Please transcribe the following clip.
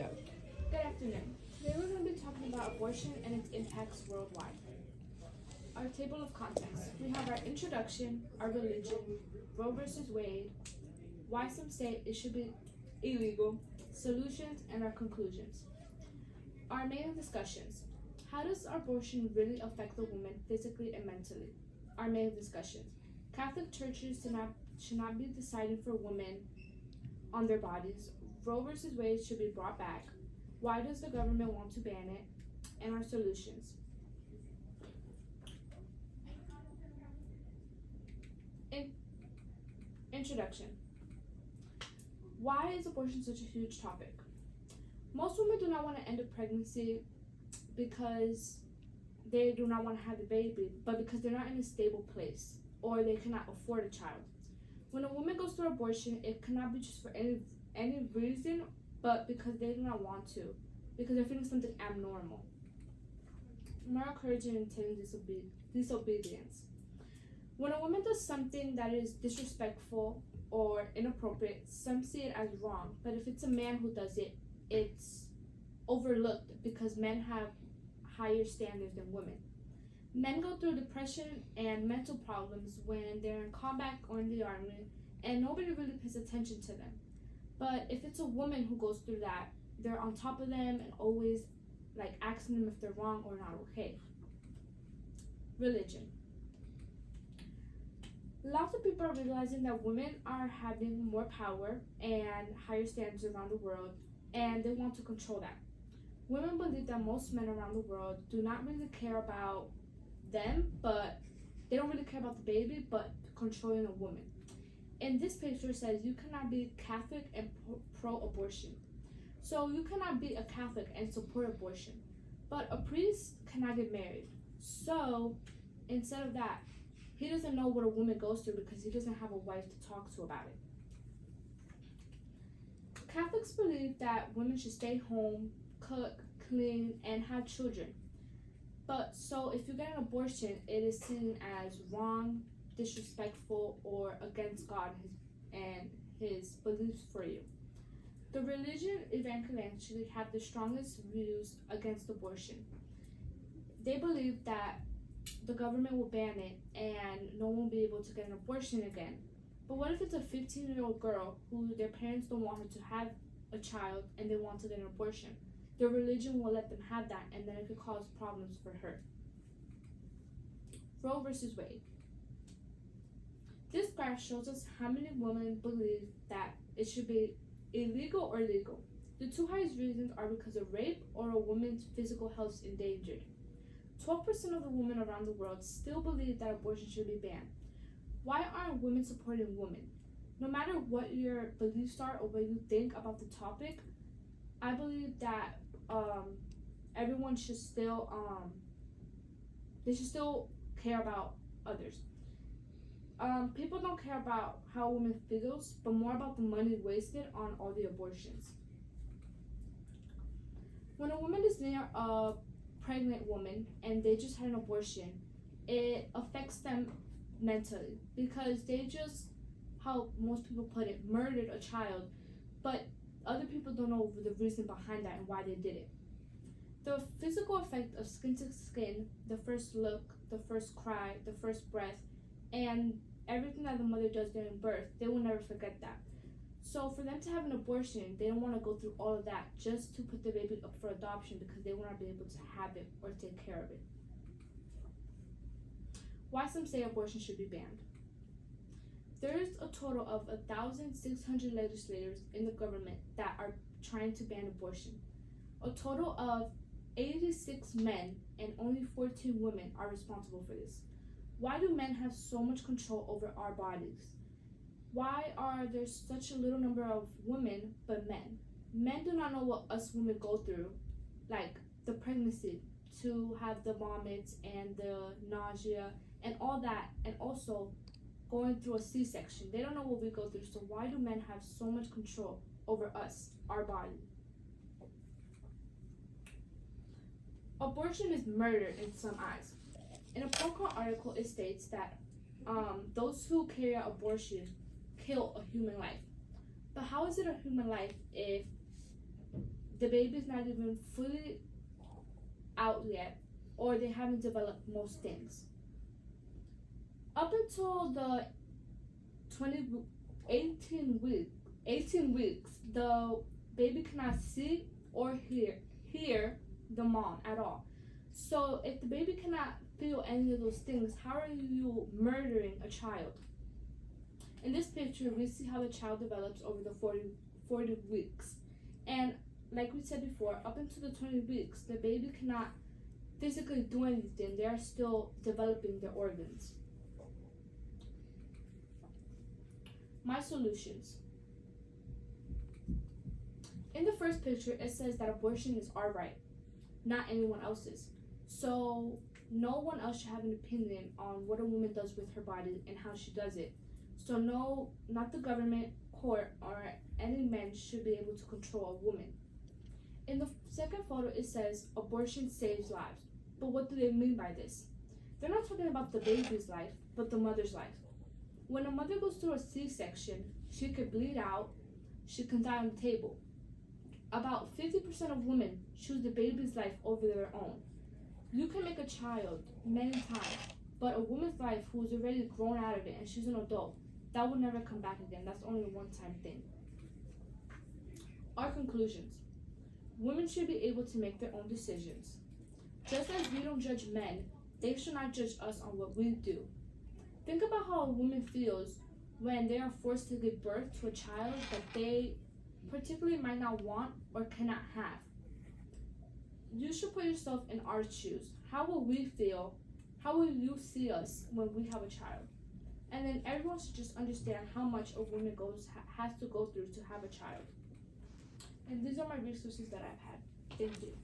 go. Good afternoon. Today we're going to be talking about abortion and its impacts worldwide. Our table of contents. We have our introduction, our religion, Roe versus Wade, why some say it should be illegal, solutions, and our conclusions. Our main discussions. How does abortion really affect the woman physically and mentally? Our main discussions. Catholic churches should not be deciding for women on their bodies. Roe versus Wade should be brought back. Why does the government want to ban it? And our solutions. Introduction. Why is abortion such a huge topic? Most women do not want to end a pregnancy because they do not want to have the baby, but because they're not in a stable place or they cannot afford a child. When a woman goes through abortion, it cannot be just for any reason, but because they do not want to, because they're feeling something abnormal. Moral courage and intending disobedience. When a woman does something that is disrespectful or inappropriate, some see it as wrong, but if it's a man who does it, it's overlooked because men have higher standards than women. Men go through depression and mental problems when they're in combat or in the army, and nobody really pays attention to them. But if it's a woman who goes through that, they're on top of them and always asking them if they're wrong or not okay. Religion. Lots of people are realizing that women are having more power and higher standards around the world, and they want to control that. Women believe that most men around the world do not really care about them, but they don't really care about the baby, but controlling a woman. And this picture says you cannot be Catholic and pro-abortion. So you cannot be a Catholic and support abortion, but a priest cannot get married. So instead of that, he doesn't know what a woman goes through because he doesn't have a wife to talk to about it. Catholics believe that women should stay home, cook, clean, and have children. But so if you get an abortion, it is seen as wrong, disrespectful, or against God and his beliefs for you. The religion evangelically have the strongest views against abortion. They believe that the government will ban it and no one will be able to get an abortion again. But what if it's a 15-year-old girl who their parents don't want her to have a child and they want to get an abortion? Their religion will let them have that, and then it could cause problems for her. Roe versus Wade. This graph shows us how many women believe that it should be illegal or legal. The two highest reasons are because of rape or a woman's physical health is endangered. 12% of the women around the world still believe that abortion should be banned. Why aren't women supporting women? No matter what your beliefs are or what you think about the topic, I believe that everyone should still care about others. People don't care about how a woman feels, but more about the money wasted on all the abortions. When a woman is near a pregnant woman and they just had an abortion, it affects them mentally because they just, how most people put it, murdered a child, but other people don't know the reason behind that and why they did it. The physical effect of skin to skin, the first look, the first cry, the first breath, and everything that the mother does during birth, they will never forget that. So for them to have an abortion, they don't want to go through all of that just to put the baby up for adoption because they will not be able to have it or take care of it. Why some say abortion should be banned. There is a total of 1,600 legislators in the government that are trying to ban abortion. A total of 86 men and only 14 women are responsible for this. Why do men have so much control over our bodies? Why are there such a little number of women but men? Men do not know what us women go through, like the pregnancy, to have the vomits and the nausea and all that, and also going through a C-section. They don't know what we go through, so why do men have so much control over us, our body? Abortion is murder in some eyes. In a Protocol article, it states that those who carry out abortion kill a human life. But how is it a human life if the baby's not even fully out yet, or they haven't developed most things. Up until the 18 weeks, the baby cannot see or hear the mom at all. So if the baby cannot feel any of those things, how are you murdering a child? In this picture, we see how the child develops over the 40 weeks. And like we said before, up until the 20 weeks, the baby cannot physically do anything. They are still developing their organs. My solutions. In the first picture, it says that abortion is our right, not anyone else's. So no one else should have an opinion on what a woman does with her body and how she does it. So no, not the government, court, or any men should be able to control a woman. In the second photo, it says abortion saves lives. But what do they mean by this? They're not talking about the baby's life, but the mother's life. When a mother goes through a C-section, she could bleed out, she can die on the table. About 50% of women choose the baby's life over their own. You can make a child many times, but a woman's life who's already grown out of it and she's an adult, that will never come back again. That's only a one-time thing. Our conclusions. Women should be able to make their own decisions. Just as we don't judge men, they should not judge us on what we do. Think about how a woman feels when they are forced to give birth to a child that they particularly might not want or cannot have. You should put yourself in our shoes. How will we feel? How will you see us when we have a child? And then everyone should just understand how much a woman has to go through to have a child. And these are my resources that I've had. Thank you.